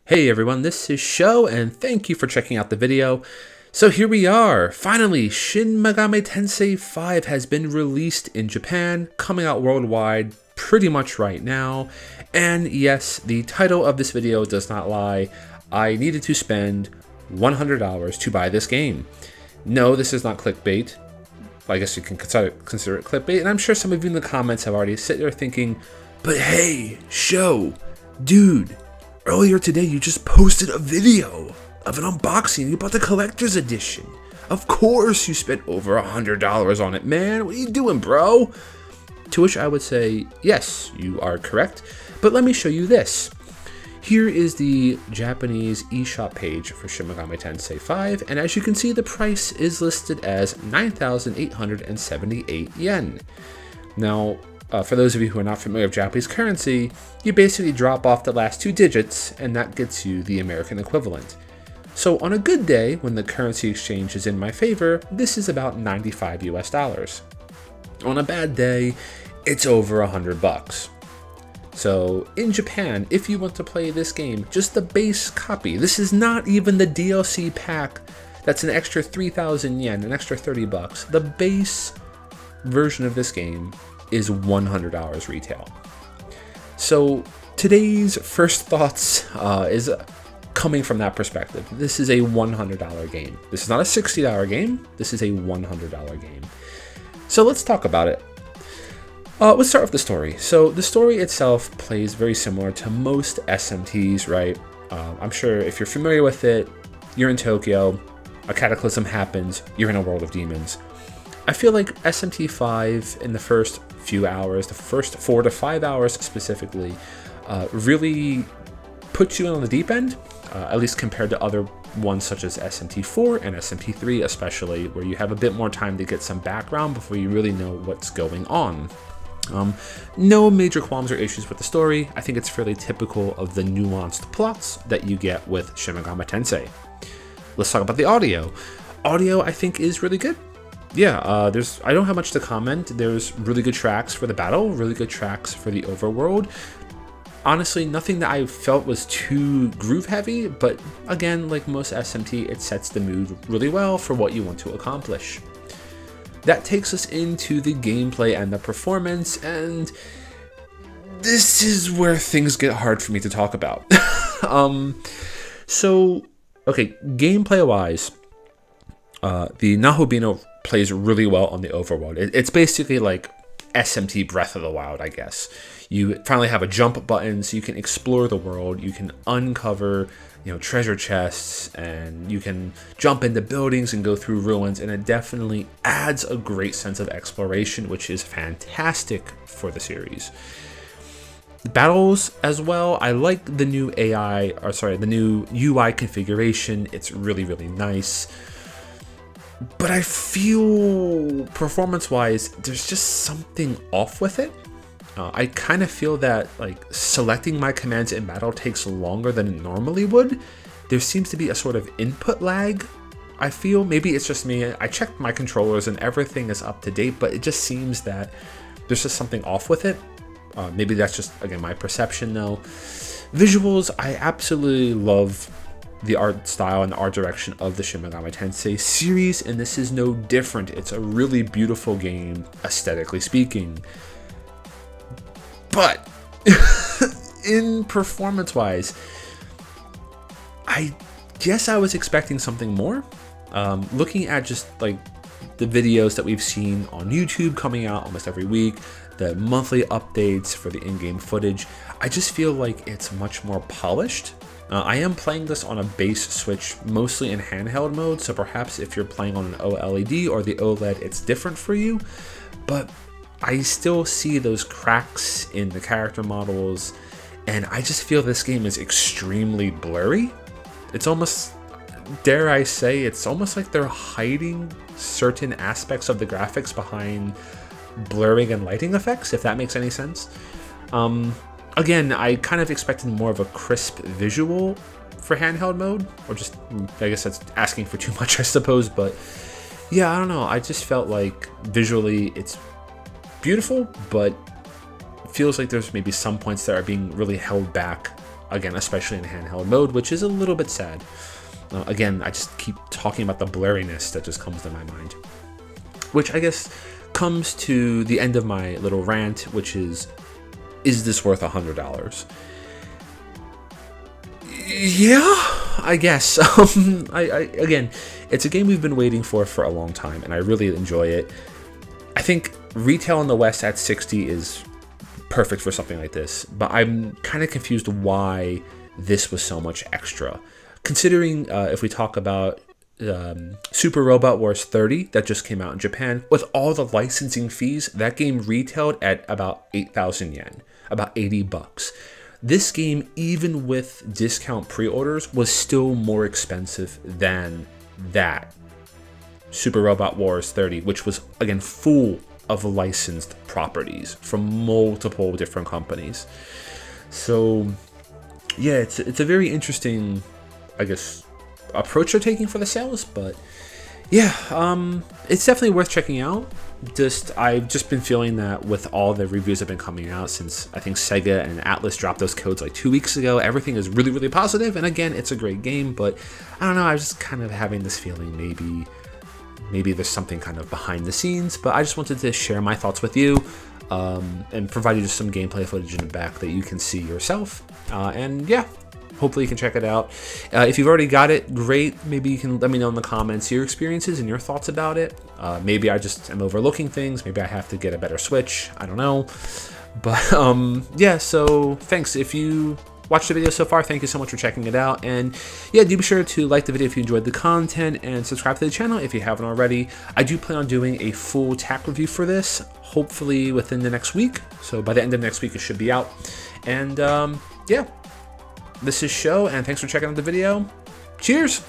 Hey everyone, this is Sho, and thank you for checking out the video. So here we are, finally, Shin Megami Tensei V has been released in Japan, coming out worldwide pretty much right now. And yes, the title of this video does not lie, I needed to spend $100 to buy this game. No, this is not clickbait. I guess you can consider it clickbait, and I'm sure some of you in the comments have already sit there thinking, but hey, Sho, dude, earlier today you just posted a video of an unboxing. You bought the collector's edition. Of course you spent over $100 on it, man. What are you doing, bro? To which I would say, yes, you are correct, but let me show you this. Here is the Japanese eShop page for Shin Megami Tensei V, and as you can see, the price is listed as 9,878 yen. Now, for those of you who are not familiar with Japanese currency, you basically drop off the last two digits, and that gets you the American equivalent. So on a good day, when the currency exchange is in my favor, this is about 95 US dollars. On a bad day, it's over 100 bucks. So in Japan, if you want to play this game, just the base copy, this is not even the DLC pack, that's an extra 3,000 yen, an extra 30 bucks. The base version of this game is $100 retail. So today's first thoughts is coming from that perspective. This is a $100 game. This is not a $60 game. This is a $100 game. So let's talk about it. Let's start with the story. So the story itself plays very similar to most SMTs, right? I'm sure if you're familiar with it, you're in Tokyo, a cataclysm happens, you're in a world of demons. I feel like SMT 5 in the first few hours, the first 4 to 5 hours specifically, really puts you on the deep end, at least compared to other ones such as SMT 4 and SMT 3 especially, where you have a bit more time to get some background before you really know what's going on. No major qualms or issues with the story. I think it's fairly typical of the nuanced plots that you get with Shin Megami Tensei. Let's talk about the audio. Audio, I think, is really good. Yeah, I don't have much to comment. There's really good tracks for the battle, really good tracks for the overworld. Honestly, nothing that I felt was too groove heavy, but again, like most SMT, it sets the mood really well for what you want to accomplish. That takes us into the gameplay and the performance, and this is where things get hard for me to talk about. Okay, gameplay-wise, the Nahobino plays really well on the overworld. It's basically like SMT Breath of the Wild, I guess. You finally have a jump button so you can explore the world, you can uncover, treasure chests, and you can jump into buildings and go through ruins, and it definitely adds a great sense of exploration, which is fantastic for the series. The battles as well, I like the new the new UI configuration. It's really, really nice. But I feel performance-wise, there's just something off with it. I kind of feel that selecting my commands in battle takes longer than it normally would. There seems to be a sort of input lag. I feel maybe it's just me. I checked my controllers and everything is up to date, but it just seems that there's just something off with it. Maybe that's just, again, my perception though. Visuals, I absolutely love the art style and the art direction of the Shin Megami Tensei series, and this is no different. It's a really beautiful game, aesthetically speaking. But in performance-wise, I guess I was expecting something more. Looking at just the videos that we've seen on YouTube coming out almost every week, the monthly updates for the in-game footage, I just feel like it's much more polished. I am playing this on a base Switch, mostly in handheld mode, so perhaps if you're playing on an OLED or the OLED, it's different for you, but I still see those cracks in the character models, and I just feel this game is extremely blurry. It's almost, dare I say, it's almost like they're hiding certain aspects of the graphics behind blurring and lighting effects, if that makes any sense. Again, I kind of expected more of a crisp visual for handheld mode, or just, I guess that's asking for too much, I suppose, but yeah, I don't know. I just felt like visually it's beautiful, but it feels like there's maybe some points that are being really held back again, especially in handheld mode, which is a little bit sad. Again, I just keep talking about the blurriness that just comes to my mind, which I guess comes to the end of my little rant, which is this worth $100? Yeah, I guess. Again, it's a game we've been waiting for a long time, and I really enjoy it. I think retail in the West at $60 is perfect for something like this, but I'm kind of confused why this was so much extra. Considering if we talk about Super Robot Wars 30 that just came out in Japan, with all the licensing fees, that game retailed at about 8,000 yen, about 80 bucks. This game, even with discount pre-orders, was still more expensive than that Super Robot Wars 30, which was, again, full of licensed properties from multiple different companies. So, yeah, it's a very interesting, I guess, approach they're taking for the sales, but yeah, it's definitely worth checking out. I've just been feeling that with all the reviews that have been coming out since I think Sega and Atlus dropped those codes like 2 weeks ago, everything is really, really positive, and again, it's a great game, but I don't know, I was just kind of having this feeling maybe there's something kind of behind the scenes, but I just wanted to share my thoughts with you, and provide you just some gameplay footage in the back that you can see yourself, and yeah, hopefully you can check it out. If you've already got it, great. Maybe you can let me know in the comments your experiences and your thoughts about it. Maybe I just am overlooking things. Maybe I have to get a better Switch. I don't know. But yeah, so thanks. If you watched the video so far, thank you so much for checking it out. And yeah, do be sure to like the video if you enjoyed the content and subscribe to the channel if you haven't already. I do plan on doing a full TAC review for this, hopefully within the next week. So by the end of next week, it should be out. And yeah. This is Sho, and thanks for checking out the video. Cheers!